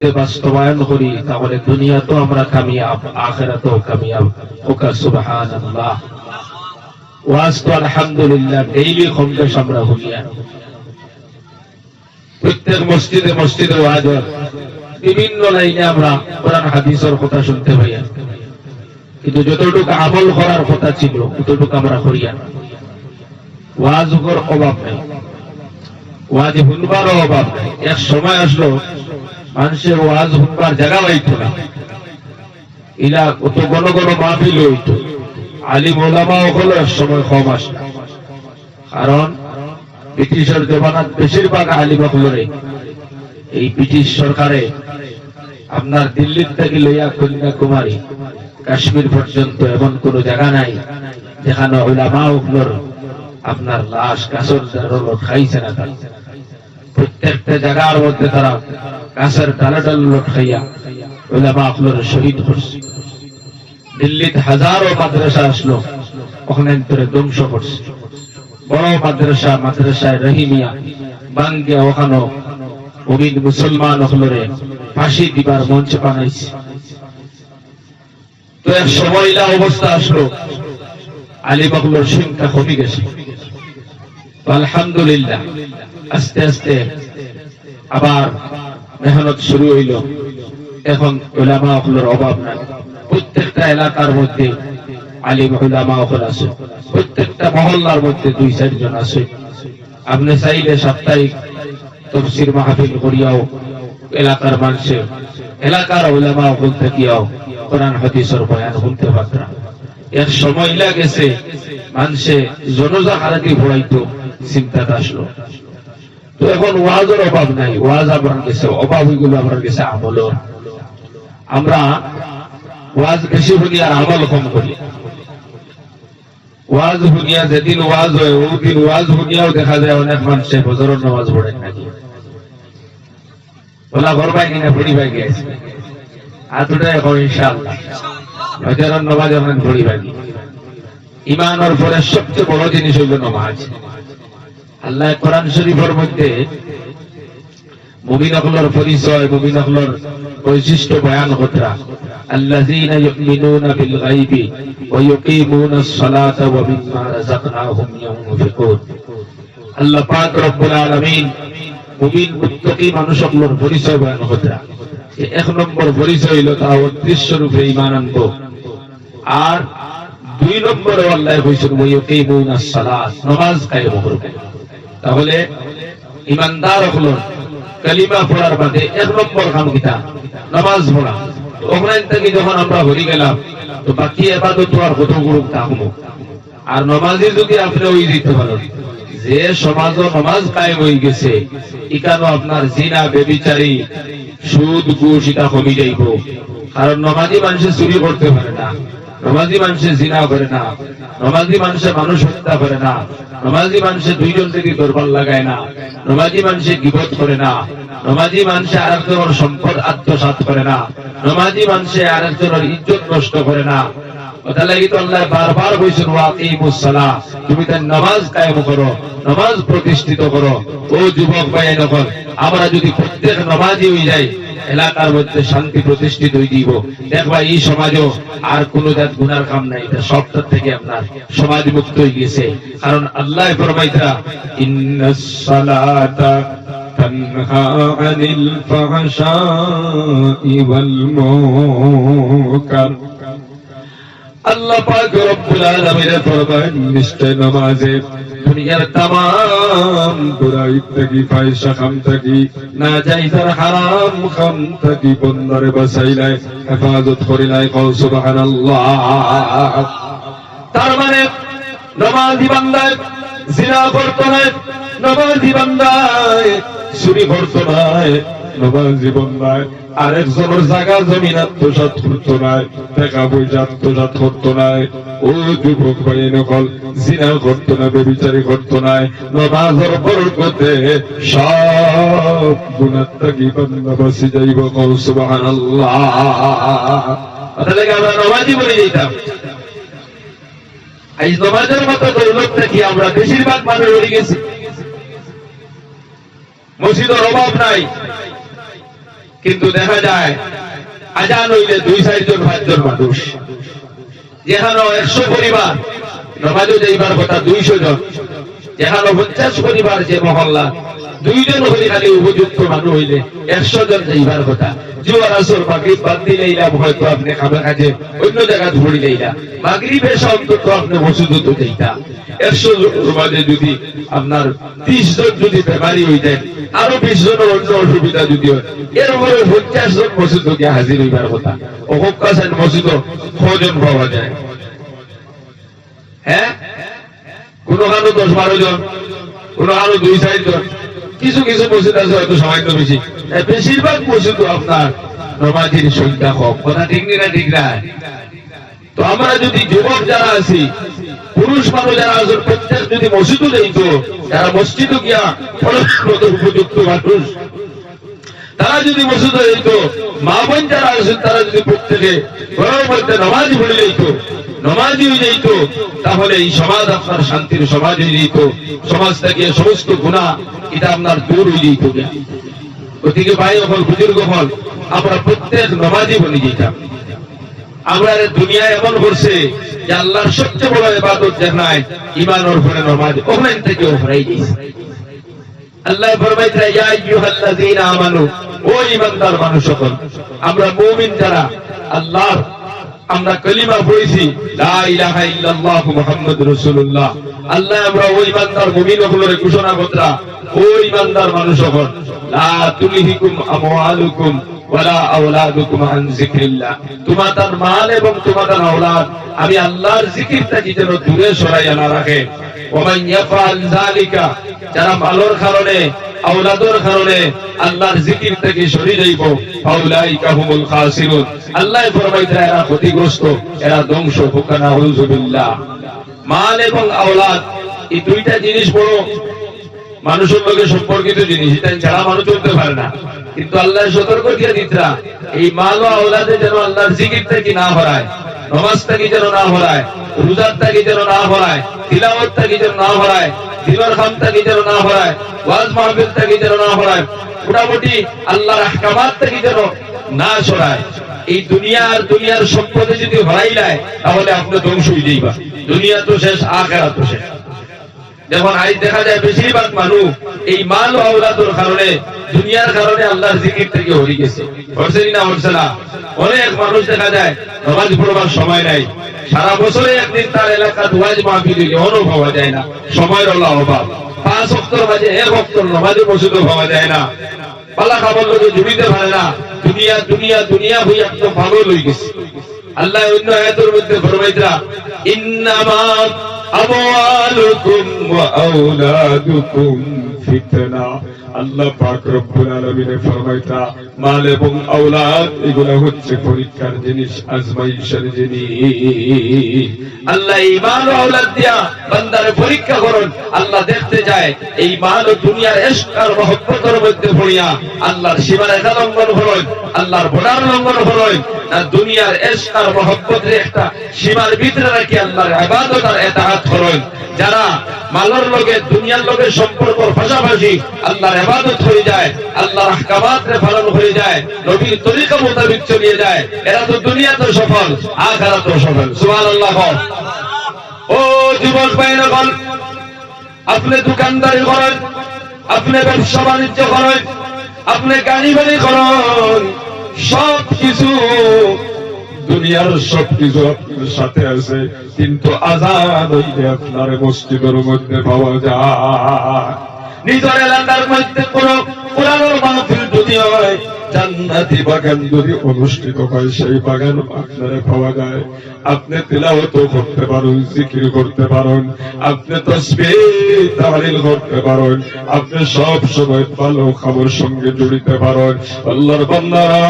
বাস্তবায়ন করি তাহলে দুনিয়াতেও আমরা কামিয়াব, আখিরাতেও কামিয়াব। ওকা সুবহানাল্লাহ। ওয়াজ তো আলহামদুলিল্লাহ ডেইলি কমবেশ আমরা হুইয়া, প্রত্যেক মসজিদে মসজিদে ওয়াজ হয়, বিভিন্ন লাইনে আমরা কোরআন হাদিসের কথা শুনতে পাই, কিন্তু যতটুকু আমল করার কথা ছিল ততটুকু আমরা করিয়া না। ওয়াজের অভাব নাই, ওয়াজ শুনবারও অভাব নাই। এক সময় আসলো মানুষের ওয়াজ শুনবার জায়গা হইতো না, ইলা কত ঘন ঘন মাহফিল হইতো, আলিম ওলামাও হলো এক সময় কম আসলো। কারণ ব্রিটিশের জমানাত বেশিরভাগ আলিম হলরে এই ব্রিটিশ সরকারে আপনার দিল্লির থেকে লইয়া কন্যাকুমারী কাশ্মীর পর্যন্ত এমন কোন জায়গা নাই যেখানে ওলামা হলর আপনার লাশ কাছর খাইছে না। প্রত্যেকটা জায়গার মধ্যে তারা কাছের ডালা ডাল লোট খাইয়া ওলামা হলর শহীদ করছে। দিল্লিতে হাজারো মাদ্রাসা আসলো, ওখানে ধ্বংস করছে। বড় মাদ্রাসা মাদ্রাসায় রহিমিয়া বাঙ্গিয়া ওখানে মুমিন মুসলমান হলরে ফাঁসি দিবার মঞ্চ বানাইছে। তো এক সময় অবস্থা আসলো আলিম হলর সংখ্যা কমে গেছে। আলহামদুলিল্লাহ আস্তে আস্তে আবার মেহনত শুরু হইল। এখন উলামা হলর অভাব নাই, প্রত্যেকটা এলাকার মধ্যে আলিম উলামা হল আছে, প্রত্যেকটা মহল্লার মধ্যে 2-4 জন আছে। আপনি চাইলে সাপ্তাহিক তাফসীর মাহফিল করিয়াও এলাকার মানুষের এলাকার উলামা হল থাকিয়াও কোরআন হাদিসের বয়ান শুনতে পারতাম। এক সময় গেছে মানুষে জনজা হারাতি ভরাইতো, চিন্তাটা আসলো। তো এখন ওয়াজের অভাব নাই, ওয়াজ আপনার গেছে, অভাব হইগুলো আপনার গেছে আমলের। আমরা ওয়াজ বেশি শুনি আর আমল কম করি। ওয়াজ শুনিয়া যেদিন ওয়াজ হয় ওদিন ওয়াজ শুনিয়াও দেখা যায় অনেক মানুষে ফজরের নামাজ পড়েন নাকি, বলা ঘর পাই কিনা পড়ি পাই গেছে আতটা এখন ইনশাআল্লাহ ফজরের নামাজ এখন পড়ি পাই। ইমানের পরে সবচেয়ে বড় জিনিস হইল নামাজ। আল্লাহ কোরআন শরীফের মধ্যে মুমিন হলর পরিচয়, মুমিন হলর বৈশিষ্ট্য বয়ান করা, আল্লাযীনা ইউমিনুনা বিল গায়বি ওয়া ইউকিমুনাস সালাতা ওয়া মিম্মা রাযাকনাহুম ইউনফিকুন। আল্লাহ পাক রব্বুল আলামিন মুমিন মুত্তাকি মানুষ হলর পরিচয় বয়ান করা। এক নম্বর পরিচয় হলো তা অদৃশ্য রূপে ঈমান আনবো, আর 2 নম্বরে আল্লাহ কইছেন ওয়া ইউকিমুনাস সালাত, নামাজ কায়েম করবে। তাহলে ঈমানদার হলর কালিমা পড়ার বাদে 1 নম্বর কাম কিটা নামাজ পড়া। ওখানে থেকে যখন আমরা হরি গেলাম তো বাকি ইবাদত আর কত গুরু থাকবো। আর নামাজি যদি আপনি ওই দিতে পারেন যে সমাজ নামাজ কায়েম হয়ে গেছে, এখানে আপনার জিনা বেবিচারি সুদ ঘুষ এটা কমে যাইব। কারণ নামাজি মানুষে চুরি করতে পারে না, নামাজি মানুষে জিনা করে না, নামাজি মানুষে মানুষ হত্যা করে না, নামাজি মানুষে 2 জন থেকে দরবার লাগায় না, নামাজি মানুষে গীবত করে না, নামাজি মানুষে আরেকজনের সম্পদ আত্মসাৎ করে না, নামাজি মানুষে আরেকজনের ইজ্জত নষ্ট করে না। কথা লাগি তো আল্লাহ বারবার বলছেন ওয়াকিমুস সালাহ, তুমি তার নামাজ কায়েম করো, নামাজ প্রতিষ্ঠিত করো। ও যুবক ভাই নকল, আমরা যদি প্রত্যেক নামাজি হয়ে যাই এলাকার মধ্যে শান্তি প্রতিষ্ঠিত হয়ে দিব। দেখবা এই সমাজও আর কোন জাত গুনার কাম নাই, এটা সবটার থেকে আপনার সমাজ মুক্ত হয়ে গেছে। কারণ আল্লাহ ফরমাইতা ইন্নাস সালাতা তানহা আনিল ফাহশাই ওয়াল মুনকার। আল্লাহ পাক রব্বুল আলামিন ফরমান নিশ্চয় নামাজে দুনিয়ার तमाम বুরাই থেকে ফায়সা খাম থেকে নাজায়েজ হারাম খাম থেকে বন্দারে বাঁচাইলাই হেফাজত করিলাই। কও সুবহানাল্লাহ। তার মানে নামাজি বান্দা জিনা করতে না, নামাজি বান্দা চুরি করতে না, নামাজি বান্দা আরেকজনের জায়গা জমিন আত্মসাৎ করতো নাই, টাকা পয়সা আত্মসাৎ করতো নাই। ও যুবক ভাই নকল জিনা করতো না, বেবিচারি করতো নাই। নামাজের বরকতে সব গুনাহ থেকে বান্দা বাঁচি যাইব। কও সুবহানাল্লাহ। তাহলে আমরা নামাজি বলে যেতাম। এই নামাজের মতো দৌলত থেকে আমরা বেশিরভাগ মানুষ হয়ে গেছি। মসজিদের অভাব নাই, কিন্তু দেখা যায় আজান হইলে 2-4 জন 5 জন মানুষ, যেখানে 100 পরিবার নামাজে যাইবার কথা 200 জন, যেখানে 50 পরিবার যে মহল্লা 2 জন হইলে খালি উপযুক্ত মানুষ হইলে 100 জন যাইবার কথা। জোয়ার আসর মাগরিব বাদ দিলেইলা হয়তো আপনি খাবার কাজে অন্য জায়গায় ধরি লইলা, মাগরিবের অন্তত আপনি মসজিদে তো যাইতা। 100 জনের মাঝে যদি আপনার 30 জন যদি বেমারি হয়ে যায়, আরো 20 জনের অন্য অসুবিধা যদি হয়, এর উপরে 50 জন মসজিদে গিয়ে হাজির হইবার কথা। অহকাশান মসজিদে কজন পাওয়া যায়? হ্যাঁ, কোন কারো 10-12 জন, কোন আরো 2-4 জন, কিছু কিছু মসজিদ আছে হয়তো সামান্য বেশি। বেশিরভাগ মসজিদ আপনার নামাজের সংখ্যা কম। কথা ঠিক না? ঠিক না? তো আমরা যদি যুবক যারা আছি, পুরুষ মানুষ যারা আছে, প্রত্যেক যদি মসজিদও যাইতো, যারা মসজিদে গিয়া উপযুক্ত মানুষ তারা যদি মসজিদে যাইতো, মা বোন যারা আছেন তারা যদি প্রত্যেকে ঘরের মধ্যে নামাজ পড়ে যাইতো, নামাজি হয়ে যাইত, তাহলে এই সমাজ আপনার শান্তির সমাজ হয়ে যেত। সমাজ থেকে সমস্ত গুনাহ এটা আপনার দূর হয়ে যেত। ওদিকে ভাই হল, বুজুর্গ হল, আমরা প্রত্যেক নামাজি বনে যেতাম। আমরা দুনিয়ায় এমন করছে যে আল্লাহর সবচেয়ে বড় ইবাদত জানায় ঈমানের উপরে নামাজ, ওখান থেকে ওখানেই দিয়েছে। আল্লাহ ফরমাইছে, ইয়া আইয়ুহাল্লাযীনা আমানু, ও ঈমানদার মানুষ সকল, আমরা মুমিন যারা আল্লাহর আমরা কালিমা পড়েছি লা ইলাহা ইল্লাল্লাহ মুহাম্মাদুর রাসূলুল্লাহ, আল্লাহ আমরা ওই ঈমানদার মুমিন হলরে ঘোষণা করতা, ও ঈমানদার মানুষ সকল, লা তুলহিকুম আমওয়ালুকুম ওয়ালা আওলাদুকুম আন যিকরিল্লাহ, তোমাদের মাল এবং তোমাদের আওলাদ আমি আল্লাহর জিকির থেকে যেন দূরে সরাইয়া না রাখে। ওয়া মান ইয়াফআল যালিকা, যারা মালের কারণে আওলাদের কারণে আল্লাহর জিকির থেকে সরে যাইব, ফাউলাইকা হুমুল খাসিরুন, আল্লাহ ফরমাইতে এরা ক্ষতিগ্রস্ত, এরা ধ্বংস হোক না, আউযুবিল্লাহ। মাল এবং আওলাদ এই দুইটা জিনিস বড় মানুষের লগে সম্পর্কিত জিনিস, এটা ছাড়া মানুষ চলতে পারে না। কিন্তু আল্লাহ সতর্ক দিয়ে দিতরা, এই মাল ও আওলাদে যেন আল্লাহর জিকির থেকে না হরায়, নামাজ থেকে যেন না হরায়, রোজার থেকে যেন না হরায়, তিলাওয়াত থেকে যেন না হরায়, দিবার খাম থেকে যেন না হরায়, ওয়াজ মাহফিল থেকে যেন না হরায়, মোটামুটি আল্লাহর আহকামাত থেকে যেন না সরায়। এই দুনিয়ার সম্পদে যদি হরাই যায় তাহলে আপনি ধ্বংস হয়ে যাইবা। দুনিয়া তো শেষ, আখিরাত তো শেষ। যেমন আজ দেখা যায় বেশিরভাগ মানুষ এই মাল ও আওলাদের কারণে, দুনিয়ার কারণে আল্লাহর জিকির থেকে হরি গেছে। হচ্ছে না? হচ্ছে না? অনেক মানুষ দেখা যায় নামাজ পড়বার সময় নাই, সারা বছরে একদিন তার এলাকা ওয়াজ মাহফিল এখনো পাওয়া যায় না, সময়ের অভাব। 5 ওয়াক্তের মাঝে 1 ওয়াক্তের নামাজে মসজিদে পাওয়া যায় না, পালা খাবার লোকে জুড়িতে পারে না, দুনিয়া দুনিয়া দুনিয়া হয়ে একদম পাগল হয়ে গেছে। আল্লাহ অন্য আয়াতের মধ্যে ফরমাইতরা, ইন্নামা আমওয়ালুকুম ওয়া আওলাদুকুম ফিতনা, আল্লাহ পাক রব্বুল আলামিন ফরমাইতা, মাল এবং আওলাদ এগুলো হচ্ছে পরীক্ষার জিনিস, আজমাইশের জিনিস। আল্লাহ এই মাল ও আওলাদ দিয়া বান্দারে পরীক্ষা করেন। আল্লাহ দেখতে যায় এই মাল ও দুনিয়ার ইশক আর মহব্বতের মধ্যে পড়িয়া আল্লাহর সীমারেখা লঙ্ঘন করেন, আল্লাহর বর্ডার লঙ্ঘন করেন না, দুনিয়ার ইশক আর মহব্বতের একটা সীমার ভিতরে রাখি আল্লাহর ইবাদত আর ইতাআত করেন। যারা মালের লগে দুনিয়ার লগে সম্পর্কর পাশাপাশি আল্লাহর ইবাদত হয়ে যায়, আল্লাহর আহকামাতরে পালন হয়ে যায়, নবীর তরিকা মোতাবেক চলিয়ে যায়, এরা তো দুনিয়াতে সফল, আখিরাতে সফল। সুবহানাল্লাহ। ও যুবক ভাইরা, আপনি দোকানদারি করেন, আপনি ব্যবসা বাণিজ্য করেন, আপনি গাড়ি বাড়ি করেন, সব কিছু দুনিয়ার সবকিছু আপনার সাথে আছে, কিন্তু আযান হইলে আপনার মসজিদের মধ্যে পাওয়া যায়। নিজের এলাকার মধ্যে কোন কোরআনের মাহফিল যদি হয়, জান্নাতি বাগান যদি অনুষ্ঠিত হয়, সেই বাগান আপনারা পাওয়া যায়। আপনি তিলাওয়াত করতে পারেন, জিকির করতে পারেন, আপনি তাসবিহ তাহলিল করতে পারেন, আপনি সব সময় ভালো খবর সঙ্গে জড়িতে পারেন। আল্লাহর বান্দারা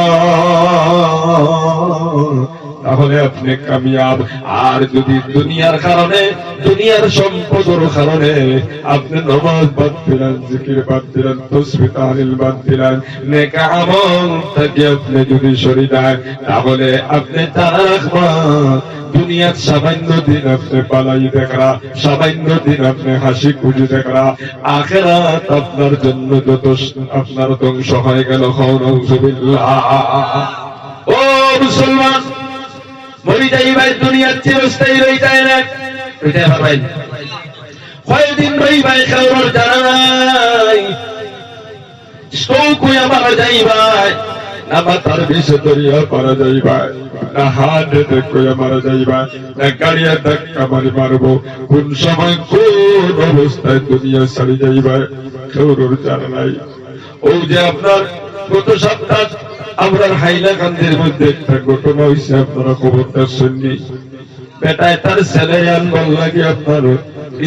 তাহলে আপনি কামিয়াব। আর যদি দুনিয়ার কারণে, দুনিয়ার সম্পদের কারণে আপনি নামাজ বাদ দিলেন, জিকির বাদ দিলেন, তাসবিহ তাহলিল বাদ দিলেন, নেক আমল থেকে আপনি যদি সরে যায়, তাহলে আপনি জানা রাখবেন দুনিয়ার সামান্য দিন আপনি পালাই দেখরা, সামান্য দিন আপনি হাসি খুঁজে দেখরা, আখিরাত আপনার জন্য যত আপনার ধ্বংস হয়ে গেল। ও মুসলমান, মরি যাই ভাই, দুনিয়ার চিরস্থায়ী রয়ে যায় না, ভাই কয়েকদিন রই ভাই, কারোর জানা নাই। স্ট্রোক মারা যাই ভাই, না মাথার বিষে দরিয়া পারা যাই ভাই, না হাত কইয়া মারা যাই ভাই, না গাড়িয়া ধাক্কা মারি মারবো, কোন সময় কোন অবস্থায় দুনিয়া ছাড়ি যাই ভাই কারোর জানা নাই। ও যে আপনার গত সপ্তাহ আমরা হাইলাকান্দির মধ্যে একটা ঘটনা হয়েছে, আপনারা খবরটা শুননি। বেটায় তার ছেলে আনবার লাগে আপনার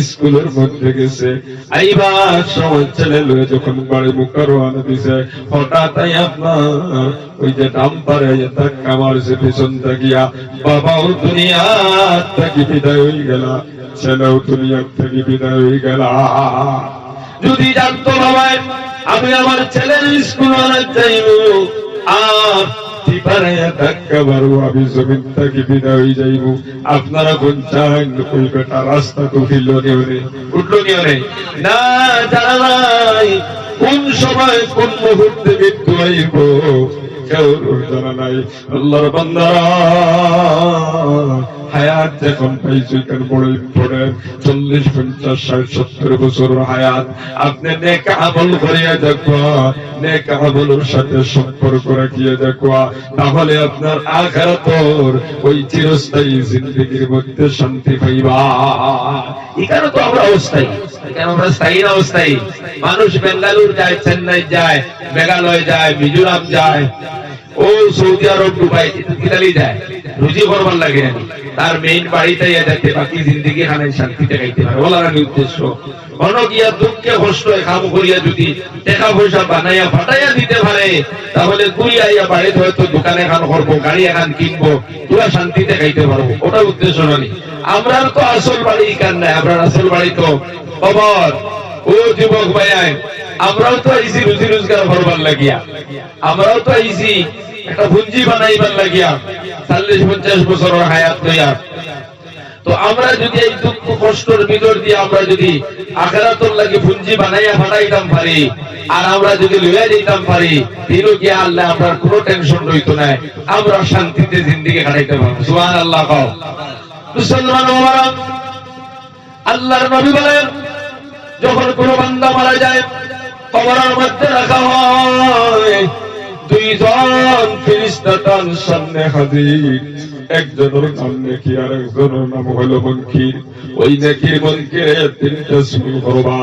স্কুলের মধ্যে গেছে, আইবার সময় ছেলে লয়ে যখন বাড়ি মুখা রওনা দিছে, হঠাৎ আপনার ওই যে ডাম্পারে ধাক্কা মারছে পিছন থাকিয়া, বাবাও দুনিয়া থেকে বিদায় হয়ে গেল, ছেলেও দুনিয়া থেকে বিদায় হয়ে গেল। যদি জানতো বাবা আমি আমার ছেলের স্কুল অনেক যাইব, আর ধাক্কা মারবো, আমি জমিন থেকে বিদায় হয়ে যাইব, আপনারা কোন চান ওই বেটা রাস্তা তো উঠিল উঠলো নিয়ে না, জানা নাই কোন সময় কোন মুহূর্তে মৃত্যু হইব কেউ জানা নাই। আল্লাহর বান্দারা হায়াত যখন পাইছে কেন বড় ইম্পর্টেন্ট, 40, 50, 60, 70 বছর হায়াত আপনি নেক আমল করিয়া দেখবা, নেক আমলের সাথে সম্পর্ক রাখিয়া দেখবা, তাহলে আপনার আখিরাতের ওই চিরস্থায়ী জিন্দেগির মধ্যে শান্তি পাইবা। এখানে তো আমরা অস্থায়ী, এখানে আমরা স্থায়ী না অস্থায়ী। মানুষ বেঙ্গালুর যায়, চেন্নাই যায়, মেঘালয় যায়, মিজোরাম যায়, ও সৌদি আরব, দুবাই, ইতালি যায়, রুজি করবার লাগে, তার মেইন বাড়িতে যাতে বাকি জিন্দগি খানে শান্তিতে খাইতে পারে, বলার আমি উদ্দেশ্য। মন গিয়া দুঃখে কষ্ট কাম করিয়া যদি টাকা পয়সা বানাইয়া ফাটাইয়া দিতে পারে, তাহলে তুই আইয়া বাড়িতে হয়তো দোকানে খান করবো, গাড়ি এখান কিনবো, তোরা শান্তিতে খাইতে পারবো, ওটা উদ্দেশ্য নয়। আমরা তো আসল বাড়ি কান নাই, আমরা আসল বাড়ি তো খবর। ও যুবক ভাই, আমরাও তো আইসি রুজি রোজগার করবার লাগিয়া, আমরাও তো আইসি একটা পুঞ্জি বানাইবার লাগিয়া, 40-50 বছরের হায়াত লইয়া। তো আমরা যদি এই দুঃখ কষ্টের ভিতর দিয়ে আমরা যদি আখিরাতের লাগি পুঞ্জি বানাইয়া ফাটাইতাম পারি, আর আমরা যদি লইয়া দিতাম পারি, দিনও কি আল্লাহ আমরা কোনো টেনশন রইতো না, আমরা শান্তিতে জিন্দেগি কাটাইতে পারবো। সুবহানাল্লাহ। কও মুসলমান ওমরা, আল্লাহর নবী বলেন যখন কোনো বান্দা মারা যায় কবরের মধ্যে রাখা হয়, দুইজন ফেরেশতা তার সামনে হাজির, একজনের নাম নেকি আর একজনের নাম হলো মুনকির। ওই নেকির মুনকিরের 3টা সওয়াল করবা।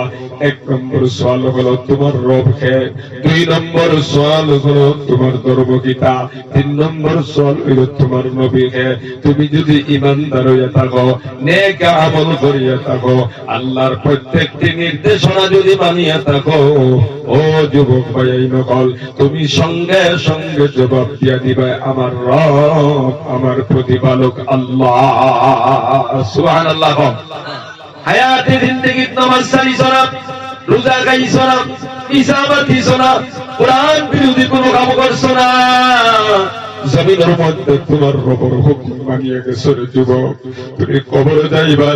1 নম্বর সওয়াল হলো তোমার রব কে, 2 নম্বর সওয়াল হলো তোমার ধর্ম কিতা, 3 নম্বর সওয়াল হলো তোমার নবী কে। তুমি যদি ঈমানদার হইয়া থাকো, নেক আমল করিয়া থাকো, আল্লাহর প্রত্যেকটি নির্দেশনা যদি মানিয়া থাকো, ও যুবক ভাই নকল, তুমি সঙ্গে সঙ্গে জবাব দিয়া দিবে আমার রব, আমার প্রতিপালক আল্লাহ। সুবহানাল্লাহ। হায়াতে জিন্দেগি নামাজ ছাড়িছো না, রোজা খাইছো না, ইসলাম দিছো না, কোরআন বিরোধী কোনো কাম করছো না, জমিনের মধ্যে তোমার রবের হুকুম মানিয়ে গেছো রে যুবক, তুমি কবরে যাইবা,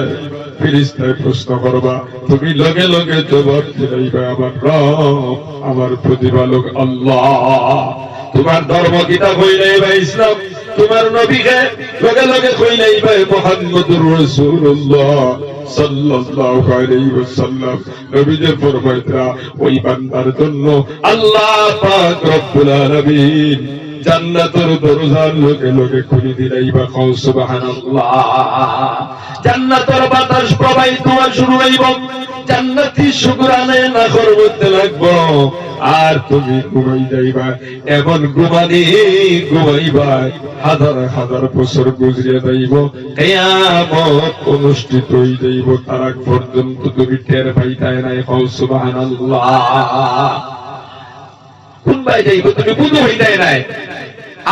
ফেরেশতায় প্রশ্ন করবা, তুমি লগে লগে জবাব দিলাইবা আমার রব, আমার প্রতিপালক আল্লাহ। তোমার ধর্ম কিতাব হইলাইবা ইসলাম, তোমার নবীকে লগে লগে কইলাইবা মুহাম্মদুর রাসূলুল্লাহ সাল্লাল্লাহু আলাইহি ওয়াসাল্লাম। নবী যে ফরমাইতা ওই বান্দার জন্য আল্লাহ পাক রব্বুল আলামিন জান্নাতের দরজার লগে লগে খুলে দিলাইবা। কও সুবহানাল্লাহ। জান্নাতের বাতাস প্রবাহিত হওয়া শুরু হইব, জান্নাতি শুকরানে না করতে লাগবো, আর তুমি ঘুমাই যাইবা, এমন ঘুমানি ঘুমাইবা হাজার হাজার বছর গুজরিয়া যাইব, কিয়ামত অনুষ্ঠিত হই যাইব, তার আগ পর্যন্ত তুমি টের পাইতাই নাই। কও সুবহানাল্লাহ। কোন ভাই যাইব তুমি বুঝো হইতাই নাই,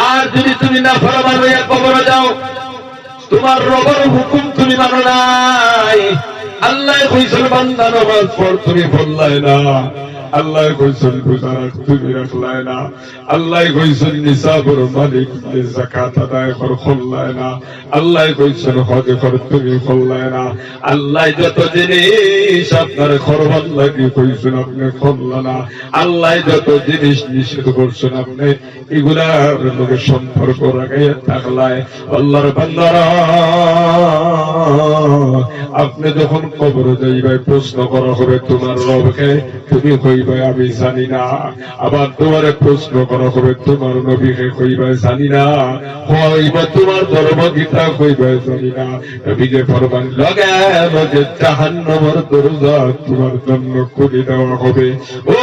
আর যদি তুমি না ফরমান হইয়া কবরে যাও, তোমার রবের হুকুম তুমি মানো নাই। আল্লাহ কইছেন বান্দা নামাজ পড়, তুমি পড়লাই না। আল্লাহ কইছেন রোজা রাখ, তুমি রাখলাই না। আল্লাহ কইছেন নিসাবের মালিক যাকাত আদায় কর, করলাই না। আল্লাহ কইছেন হজ কর, তুমি করলাই না। আল্লাহ যত জিনিস আপনার করবার লাগি কইছেন, আপনি করলা না। আল্লাহ যত জিনিস নিষেধ করছেন, আপনি এগুলার লোকে সম্পর্ক রাখাইয়া থাকলাই। আল্লাহর বান্দারা, আপনি যখন কবরে যাইবাই প্রশ্ন করা হবে তোমার রবকে, তুমি কইবাই আমি জানি না। আবার তোমার প্রশ্ন করা হবে তোমার নবীকে, কইবাই জানি না। হইবা তোমার ধর্ম গীতা, কইবাই জানি না। নবীকে ফরমান লগে লগে জাহান্নামের দরজা তোমার জন্য খুলে দেওয়া হবে। ও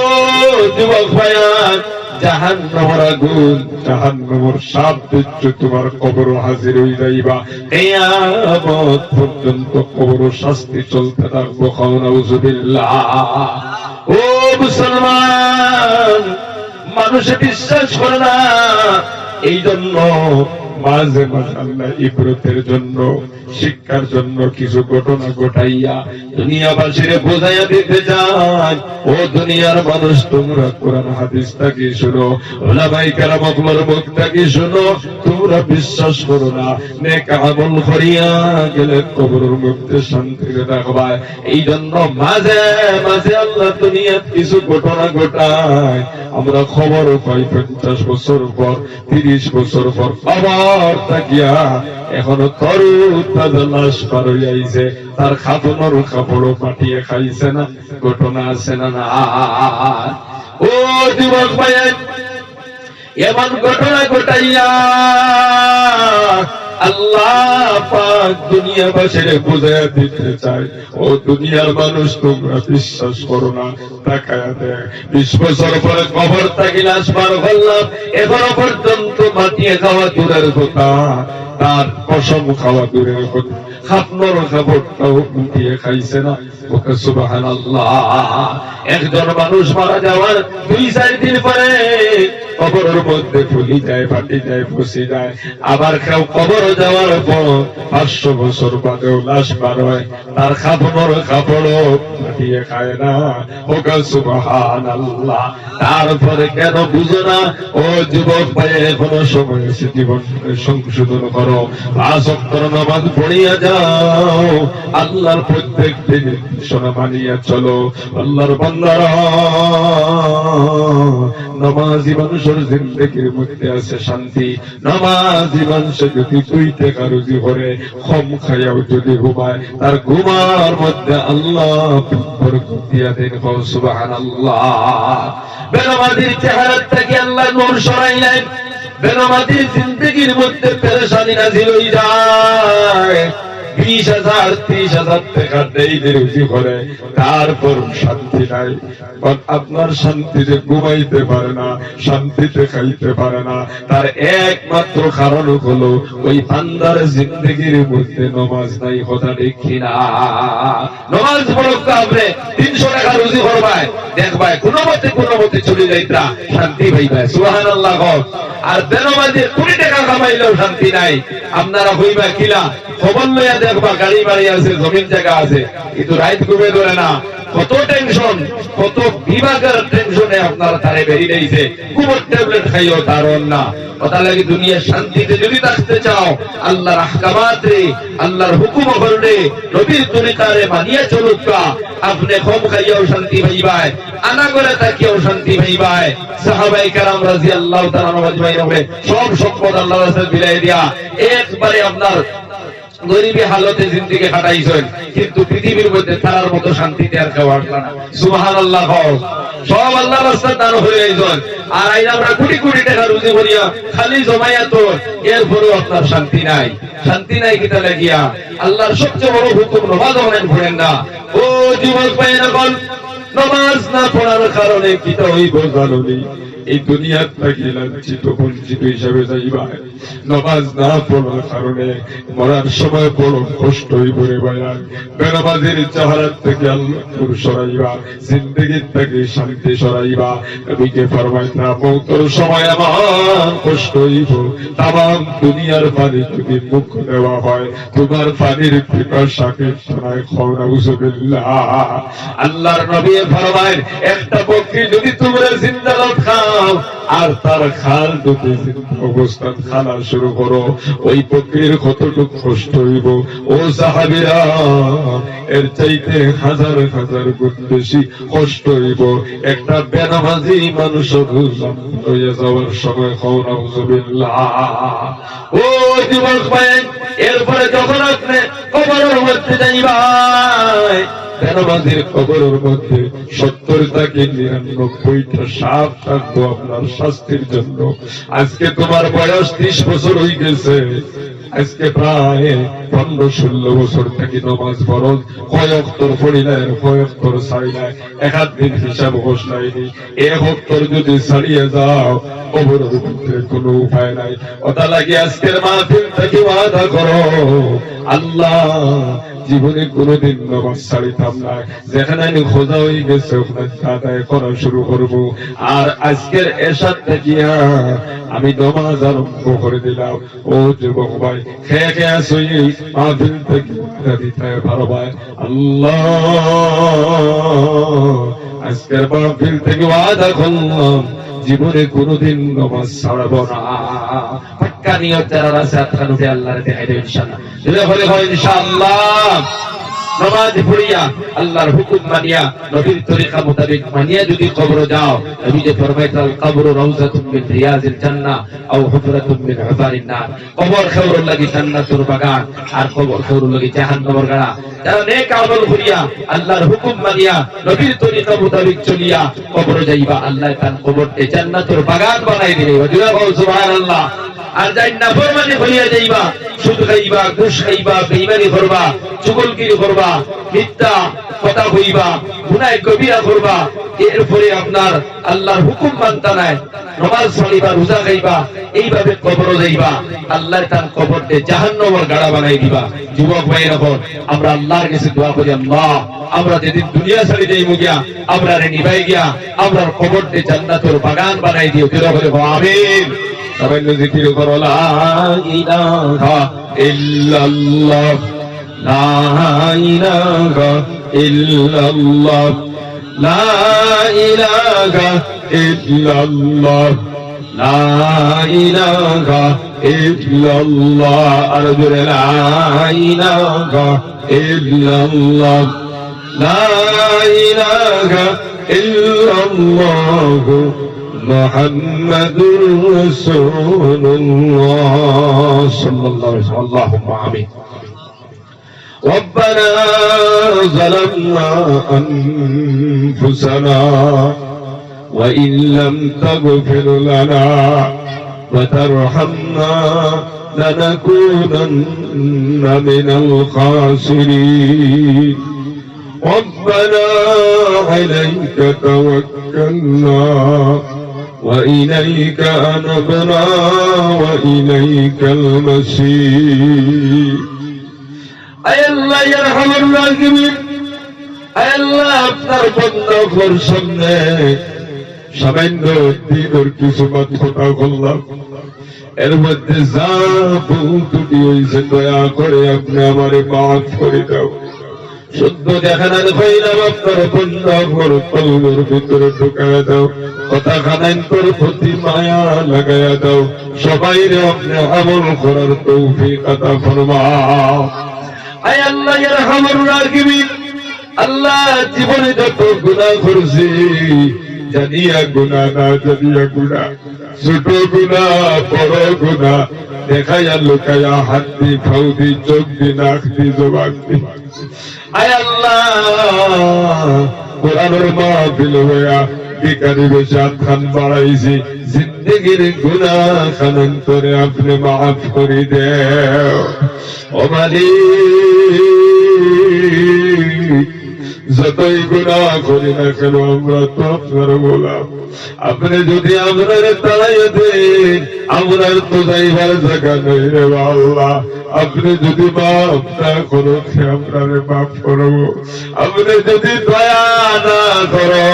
যুবক ভাইয়ান, জাহান্নামের আগুন, জাহান্নামের সাপ দিচ্ছে তোমার কবর হাজির হয়ে যাইবা। কিয়ামত পর্যন্ত কবর শাস্তি চলতে থাকবো। নাউযুবিল্লাহ। ও মুসলমান, মানুষে বিশ্বাস করে না, এই জন্য মাঝে মাঝে আল্লাহ ইবরতের জন্য, শিক্ষার জন্য কিছু ঘটনা ঘটাইয়া দুনিয়াবাসীরে বোঝাইয়া দিতে চায়। ও দুনিয়ার মানুষ, তোমরা কোরআন হাদিস থাকি শুনো, ওলামায়ে কেরামের মুখ থাকি শুনো, তোমরা বিশ্বাস করো না নেক আমল করিয়া গেলে কবরের মধ্যে শান্তিতে থাকবা। এই জন্য মাঝে মাঝে আল্লাহ দুনিয়ার কিছু ঘটনা ঘটায়, আমরা খবর পাই 50 বছর পর, 30 বছর পর আবার তাকিয়া এখনো তরু তাজা লাশ পার হয়ে আইছে, তার খাপনের কাপড়ও পাঠিয়ে খাইছে না। ঘটনা আছে না? না। ও যুবক ভাই, এমন ঘটনা ঘটাইয়া আল্লাহ পাক দুনিয়াবাসীরে বুঝাইয়া দিতে চায়। ও দুনিয়ার মানুষ, তোমরা বিশ্বাস করো না, তাকায়া দেখ 20 বছর পরে কবর থেকে লাশ বার করলাম, এখনো পর্যন্ত মাটিয়ে খাওয়া দূরের কথা, তার কসম খাওয়া দূরের কথা, খাপনের কাপড়টাও উঠিয়ে খাইছে না। ওকে সুবহানাল্লাহ। একজন মানুষ মারা যাওয়ার 2-4 দিন পরে কবরের মধ্যে ফুলি যায়, ফাটি যায়, ফুসি যায়। আবার কেউ কবর যাওয়ার পর 500 বছর বাদেও লাশ বার হয়, তার খাপনের কাপড়ও ফাটিয়ে খায় না। ওকে সুবহানাল্লাহ। তারপরে কেন বুঝো না? ও যুবক ভাই, এখনো সময় আছে, জীবন সংশোধন করো, 5 ওয়াক্তের নামাজ পড়িয়া যাও, আল্লাহর প্রত্যেক দিন নির্দেশনা মানিয়া চলো। আল্লাহর বান্দারা, নামাজি মানুষের জিন্দেগির মধ্যে আছে শান্তি। নামাজি মানুষ যদি 2 টাকা রুজি করে, কম খাইয়াও যদি ঘুমায়, তার ঘুমার মধ্যে আল্লাহ বরকত দিয়া দেন। সুবহানাল্লাহ। বেনামাজির চেহারা থেকে আল্লাহ নূর সরাইলেন, বেনামাজির জিন্দেগির মধ্যে পেরেশানি নাজিল হয়ে যায়। 20,000 30,000 টাকা দেইলে রুজি করে, তারপর শান্তি নাই। আপনার শান্তিতে ঘুমাইতে পারে না, শান্তিতে খাইতে পারে না, তার একমাত্র কারণ হলো ওই বান্দার জিন্দেগির মধ্যে নামাজ নাই। কথা দেখি না? নামাজ পড়ক, আপনি 300 টাকা রুজি করবাই, দেখবাই কোনো মতে চলে যাইতা, শান্তি পাইবাই। সুবহানাল্লাহ। আর বেনামাজি 20 টাকা কামাইলেও শান্তি নাই। আপনারা হইবা কিলা? খবর লইয়া দেখবা, গাড়ি বাড়ি আছে, জমিন জায়গা আছে, কিন্তু রাইত ঘুমে ধরে না। কত টেনশন, কত বিভাগের টেনশনে আপনারা তারে বেরিয়ে দিয়েছে। ঘুমের ট্যাবলেট খাইও তার না। কথা লাগে দুনিয়ার শান্তিতে যদি থাকতে চাও, আল্লাহর আহকামাত রে, আল্লাহর হুকুম করলে, নবীর তরিকারে মানিয়া চলুকা, আপনি কম খাইয়াও শান্তি পাইবাই, আনা করে তাকিয়াও শান্তি পাইবাই। সাহাবায়ে কেরাম রাদিয়াল্লাহু তাআলা আনহুম সব সম্পদ আল্লাহর রাসূল বিলাই দিয়া একবারে আপনার গরিবী হালতে জিন্দেগি কাটাইছেন, কিন্তু পৃথিবীর মধ্যে তার মতো শান্তিতে আর কেউ আসলো না। সুবহানাল্লাহ। সব আল্লাহর রাস্তায় দান হয়ে গেছেন, আর আইন আমরা কোটি কোটি টাকা রুজি করিয়া খালি জমাইয়া, তো এরপরেও আপনার শান্তি নাই। শান্তি নাই কিতা লাগিয়া? আল্লাহর সবচেয়ে বড় হুকুম নামাজ অনেক পড়েন না। ও যুবক ভাই, এখন নামাজ না পড়ার কারণে কিটা হইব জানি এই দুনিয়ার থেকে লাঞ্ছিত বঞ্চিত হিসাবে যাইবা নামাজ না পড়ার কারণে মরার সময় বড় কষ্ট হইব রে ভাইয়ান বেনামাজির চেহারা থেকে আল্লাহ নূর সরাইবা জিন্দেগির থেকে শান্তি সরাইবা নবীকে ফরমাইতা মওতের সময় আমার কষ্ট হইব তামাম দুনিয়ার পানি যদি মুখ দেওয়া হয় তোমার পানির পিপাসাকে শোনায় নাউযুবিল্লাহ আল্লাহর নবী ফরমায় একটা বকরি যদি তোমরা জিন্দা খাও আর তার খাল যদি অবস্থান খানা শুরু করো ওই বকরির কতটুকু কষ্ট হইব ও সাহাবীরা এর চাইতে হাজার হাজার গুণ বেশি কষ্ট হইব একটা বেনামাজি মানুষের হয়ে যাওয়ার সময় নাউযুবিল্লাহ ও যুবক ভাই এরপরে যখন আপনি কবরের মধ্যে যাইবাই বেনামাজির কবরের মধ্যে 70 থেকে 99টা সাপ থাকবো আপনার শাস্তির জন্য আজকে তোমার বয়স 30 বছর হয়ে গেছে আজকে প্রায় 15-16 বছর থেকে নামাজ ফরজ কয় অক্তর পড়িলে কয় অক্তর ছাড়িলে এক দিন হিসাব বসলাইনি এক অক্তর যদি ছাড়িয়ে যাও কবরের মধ্যে কোনো উপায় নাই ওটা লাগে আজকের মাহফিল থেকে ওয়াদা করো আল্লাহ জীবনে কোনোদিন নামাজ ছাড়িতাম না যেখানে আমি খোঁজা হয়ে গেছে ওখানে আদায় করা শুরু করব আর আজকের এশার দেখিয়া আমি নামাজ আরম্ভ করে দিলাম ও যুবক ভাই খেয়ে খেয়ে আসই মাহফিল থেকে দিতে পারবাই আল্লাহ আজকের মাহফিল থেকে ওয়াদা করলাম জীবনে কোনোদিন নামাজ ছাড়বো না পাক্কা নিয়ত যারা আছে আত্মা উঠে আল্লাহর দেখাই দেবে ইনশাআল্লাহ দিলে বলে হয় ইনশাআল্লাহ নামাজ পড়িয়া আল্লাহর হুকুম মানিয়া নবীর তরিকা মোতাবেক মানিয়া যদি কবরে যাও নবী যে ফরমাইতেন আল কবরু রাউযাতুম মিন রিয়াজিল জান্নাহ আও হুফরাতুম মিন হুফারিন নার কবর খেউরুল লাগি জান্নাতুর বাগান আর কবর খেউরুল লাগি জাহান্নামের গাড়া যারা নেক আমল করিয়া আল্লাহর হুকুম মানিয়া নবীর তরিকা মোতাবেক চলিয়া কবরে যাইবা আল্লাহ তার কবরকে জান্নাতুর বাগান বানাই দিবে সুবহানাল্লাহ আর যাই নাফরমানি হইয়া যাইবা সুদ খাইবা ঘুষ খাইবা বেঈমানি করবা চুগলগিরি করবা মিথ্যা কথা কইবা গুনাহ কবিরা করবা এরপরে আপনার আল্লাহর হুকুম মানতা নাই নামাজ পড়িবা রোজা খাইবা এইভাবে কবরে যাইবা আল্লাহ তার কবরকে জাহান্নামের গাড়া বানাই দিবা যুবক ভাইরা হন আমরা আল্লাহর কাছে দোয়া করি আল্লাহ আমরা যেদিন দুনিয়া ছাড়ি যাইমু গিয়া আমরা রে নিভাই গিয়া আমরা কবরকে জান্নাতের বাগান বানাই দিও তেরা বলে আমিন সবাই জিকির করো লা ইলাহা ইল্লাল্লাহ লা ইলাহা ইল্লাল্লাহ লা ইলাহা ইল্লাল্লাহ লা ইলাহা ইল্লাল্লাহ আর জোরে লা ইলাহা ইল্লাল্লাহ লা ইলাহা ইল্লাল্লাহ মুহাম্মাদুর রাসূলুল্লাহ সাল্লাল্লাহু আলাইহি ওয়াসাল্লাম আমিন ربنا ظلمنا أنفسنا وإن لم تغفر لنا وترحمنا لنكونن من الخاسرين ربنا عليك توكلنا وإليك أنبنا وإليك المصير أي الله يرحم الراحمين أي الله আপনার বন্ধ ঘর সামনে সামান্য দিনের কিছু কথা বললাম এর মধ্যে যা ভুল ত্রুটি হয়েছে দয়া করে আপনি আমারে মাফ করে দাও শুদ্ধ দেখানোর হইলাম আপনার বন্ধ ঘর কলমের ভিতরে ঢুকায় দাও কথা খানাইন তোর প্রতি মায়া লাগাইয়া দাও সবাই আপনি আমল করার তৌফিক আতা ফরমাও আয় আল্লাহ ইরহামুর রাহিমিন আল্লাহ জীবনে যত গুনাহ করেছি জানিয়া গুনাহ না জানিয়া গুনাহ ছোট গুনাহ বড় গুনাহ দেখাইয়া লুকাইয়া হাত দি খাও দি চোখ দি নাক দি জবান দি আয় আল্লাহ কোরআনের মাহফিল হইয়া ভিখারি বেশে খান বাড়াইছি জিন্দেগির গুনাহ খানন করে আপনি মাফ করে দেও ও মালিক যতই গুনাহ করি না কেন আমরা তো আপনার গোলাম। আপনি যদি আমরার তাড়াই দেন, আমরার তো যাইবার জায়গা নেই রে আল্লাহ। আপনি যদি মাফ না করো, আমরারে মাফ করবো। আপনি যদি দয়া না করো,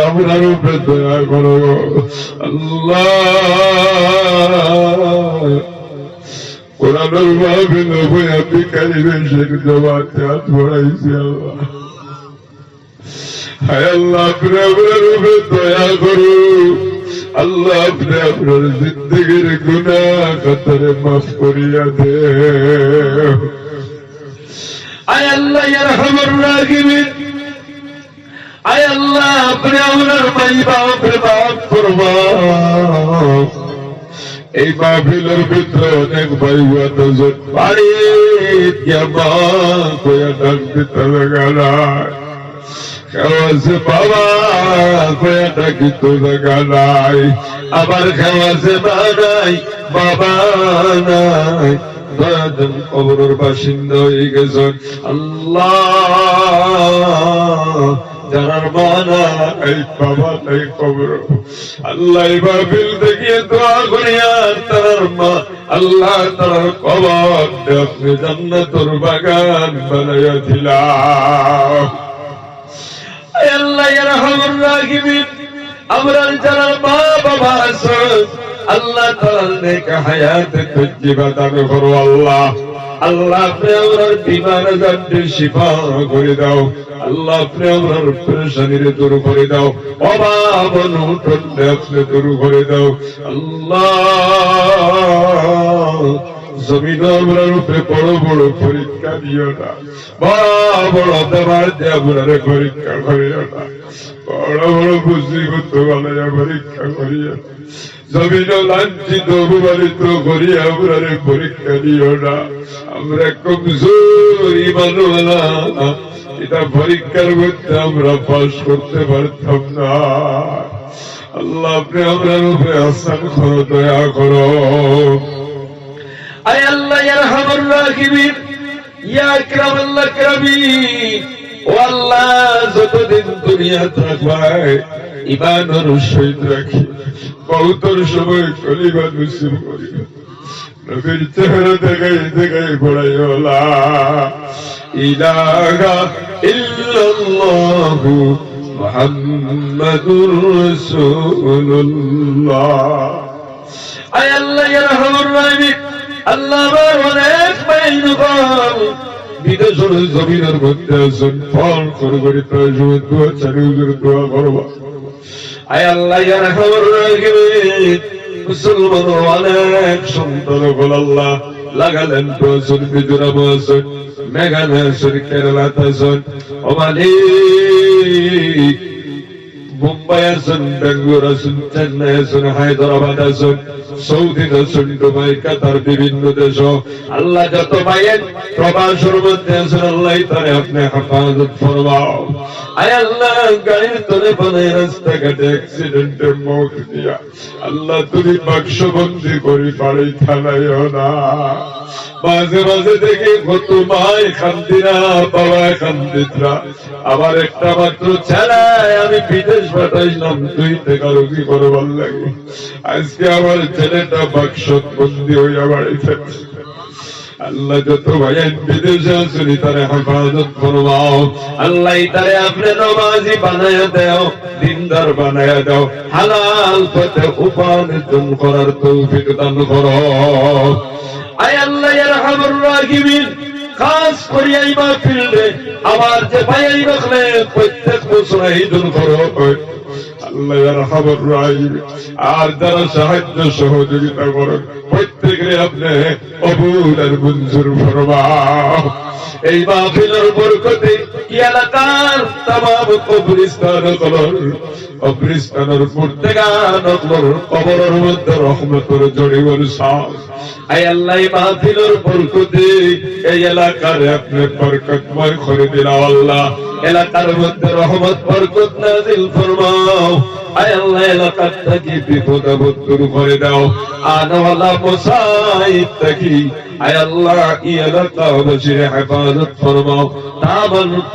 আমরার উপরে দয়া করো আল্লাহ। কোরআনের মাহফিল হইয়া ভিখারি বেশের জবাতে হাত বাড়াইছি আল্লাহ। হায় আল্লাহ, আপনি আপনার উপরে দয়া করুন আল্লাহ। আপনি আপনার জিন্দগির গুনাহ খাতারে মাফ করিয়া দে। আয় আল্লাহ ইয়া আরহামার রাহিমিন, আয় আল্লাহ আপনি আপনার ভাই বাপরে মাফ করবেন। এই মাহফিলের ভিতরে অনেক ভাই বোন বাড়ি মা কয়া ডাক দিতে লাগায়, কেউ আছে বাবা কয়া ডাকি তো লাগায়, আবার কেউ আছে মা নাই বাবা নাই, দয়াজন কবরের বাসিন্দা হয়ে গেছেন আল্লাহ। যারার মানা এই বাবা এই কবর আল্লাহ মাহফিল দেখিয়ে দোয়া করিয়া তার মা আল্লাহ তার কবর আপনি জান্নাতুর বাগান বানাইয়া দিলাম। আল্লাহ ইয়া আরহামার রাহিমিন, আমরা যারা মা বাবা আছেন আল্লাহ তাআলা নেক হায়াত তজ্জিবা দান করো আল্লাহ। আল্লাহ আপনি আমার বিমার জানতে শিফা করে দাও আল্লাহ। আপনি আমার পেরেশানিরে দূর করে দাও, অভাব অনটনে আপনি দূর করে দাও আল্লাহ। জমিন আমরা রূপে বড় বড় পরীক্ষা দিও না, বড় বড় দেবার দিয়ে আপনারে পরীক্ষা করিও না, বড় বড় মুসিবত বানাইয়া পরীক্ষা করিও না, জমিন লাঞ্ছিত অপমানিত করিয়া আপনারে পরীক্ষা দিও না। আমরা কমজোর ঈমানওয়ালা, এটা পরীক্ষার মধ্যে আমরা পাস করতে পারতাম না আল্লাহ। আপনি আমরা রূপে আহসান করো, দয়া করো। আয় আল্লাহ ইয়া আরহামার রাহিমিন, ইয়া আকরামাল আকরামিন, ও আল্লাহ যতদিন দুনিয়া থাকবে ঈমানের সহিত রাখি, বহুতর সময় কলিমা নসিব করিও, নবীর চেহারা দেখাই দেখাই পড়াইও লা ইলাহা ইল্লাল্লাহু মুহাম্মাদুর রাসূলুল্লাহ। আয় আল্লাহ ইয়া আরহামার রাহিমিন, আল্লাহ আমার অনেক বাইনগণ বিদেশের জমিনের মধ্যে আছেন, ফল করে প্রয়োজন দোয়া চারিউজুর দোয়া করবা। আয় আল্লাহ ইয়া আরহামার রাহিমিন, মুসলমান অনেক সন্তান বল আল্লাহ লাগালেন প্রয়োজন, মিজোরাম আছেন, মেঘালয় আছেন, কেরালাতে আছেন, ও মালিক মুম্বাই আছেন, বেঙ্গালুরু আছেন, চেন্নাই আছেন, হায়দ্রাবাদ আছেন, সৌদি আছেন, দুবাই, কাতার, বিভিন্ন দেশ আল্লাহ যত ভাইয়ের প্রবাসের মধ্যে আছেন আল্লাহ তারে আপনি হেফাজত ফরমাও। আয় আল্লাহ গাড়ির তলে বানাই রাস্তাঘাটে অ্যাক্সিডেন্টে মৌত দিয়া আল্লাহ তুমি বাক্সবন্দি করি বাড়ি থানাইও না। মাঝে মাঝে দেখি কত মাই খান্দিরা বাবা খান্দিতরা, আবার একটা মাত্র ছেলে আমি বিদেশ পাঠাইলাম 2 টাকা রোগী করবার লাগে, আজকে আমার ছেলেটা বাক্সত বন্দি হইয়া বাড়ি ফেরছে। আল্লাহ যত ভাইয়ের বিদেশে আছেন তারে হেফাজত ফরমাও আল্লাহ, তারে আপনি নামাজি বানায়া দাও, দিনদার বানায়া দাও, হালাল পথে উপার্জন করার তৌফিক দান করো। আয় আল্লাহ ইয়া আরহামার রাহিমিন, খাস করিয়া এই মাহফিলে আমার যে ভাই রাখলে প্রত্যেক বছর ঈদুল করো আল্লাহ ইয়া আরহামার রাহিমিন, আর যারা সাহায্য সহযোগিতা করেন প্রত্যেকরে আপনি কবুল আর মঞ্জুর ফরমাও। এই মাহফিলের বরকতে এলাকার तमाम কবরস্থানের মুর্দেগানগুলোর কবরের মধ্যে রহমতের জড়ি বর্ষাও। আয় আল্লাহ মাহফিলের বরকতে এই এলাকার আপনি বরকতময় করে দিন আল্লাহ, এলাকার মধ্যে রহমত বরকত নাযিল ফরমাও। আয় আল্লাহ এলাকার থেকে বিপদ আপদ দূর করে দাও, আনাওয়ালা মুসাইব থেকে আয় আল্লাহ এই এলাকাবাসীর হেফাজত ফরমাও,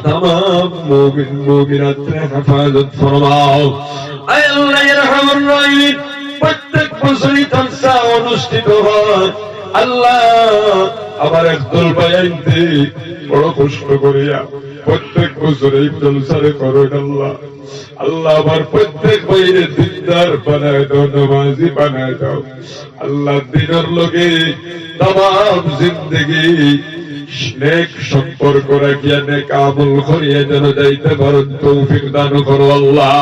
তামাম মুমিন মুমিনাতের হেফাজত ফরমাও। আয় আল্লাহ ইয়া রাহমান রাহিম, প্রত্যেক বছরই জলসা অনুষ্ঠিত হয় আল্লাহ, আবার একদল বায়াইতে বড় কষ্ট করিয়া প্রত্যেক বছর এই জলসারে করেন আল্লাহ। আল্লাহ আবার প্রত্যেক বাইরে দিনদার বানায় দাও, নামাজি বানায় দাও আল্লাহ। দিনের লোকে তাম জিন্দগি নেক সম্পর্ক রাখিয়া নেক আমল করিয়া যেন যাইতে পারেন তৌফিক দান করো আল্লাহ।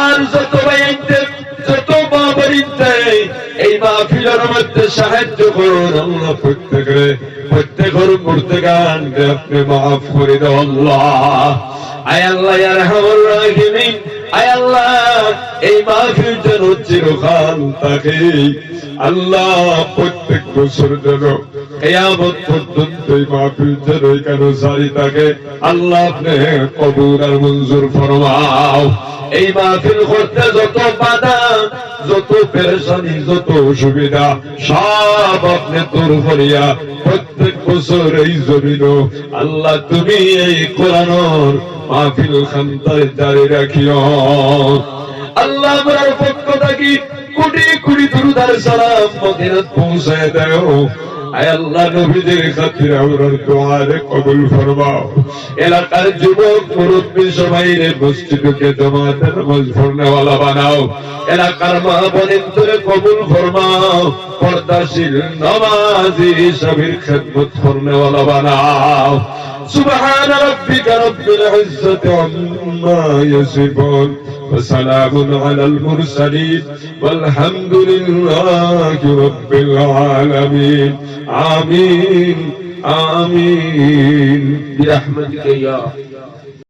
আর যত বাইতে যত বাবারিতে এই মাহফিলের মধ্যে সাহায্য করুন আল্লাহ, প্রত্যেকের মুর্তেগানকে আপনি মাফ করে দাও আল্লাহ। আয় আল্লাহ ইয়া রাহমান রাহিম, আয় আল্লাহ এই মাহফিল যেন চিরকাল থাকে আল্লাহ। প্রত্যেক বছর যেন কিয়ামত পর্যন্ত এই মাহফিল যেন এখানে জারি থাকে আল্লাহ, আপনি কবুল আর মঞ্জুর ফরমাও। এই মাহফিল করতে যত বাধা, যত পেরেশানি, যত অসুবিধা সব আপনি দূর করিয়া প্রত্যেক বছর এই জমিন আল্লাহ তুমি এই কোরআনের মাহফিল খান্তায় জারি রাখিও আল্লাহ। আমার পক্ষ থেকে কোটি কোটি দুরূদ আর সালাম মদিনাত পৌঁছায় দাও। আয় আল্লাহ নবীদের খাতিরে আমরার দোয়ারে কবুল ফরমাও। এলাকার যুবক মুরব্বী সবাইরে মসজিদকে জামাতে নামাজ পড়নেওয়ালা বানাও। এলাকার মা বোনেদের কবুল ফরমাও। পর্দাশীল নামাজি সবির খিদমত করনেওয়ালা বানাও। সুবহান রাব্বিকা রাব্বিল ইজ্জাতি আম্মা ইয়াসিফুন ওয়া সালামুন আলাল মুরসালিন ওয়ালহামদু লিল্লাহি রাব্বিল আলামিন। আমিন আমিন বিরহমাতিকা ইয়া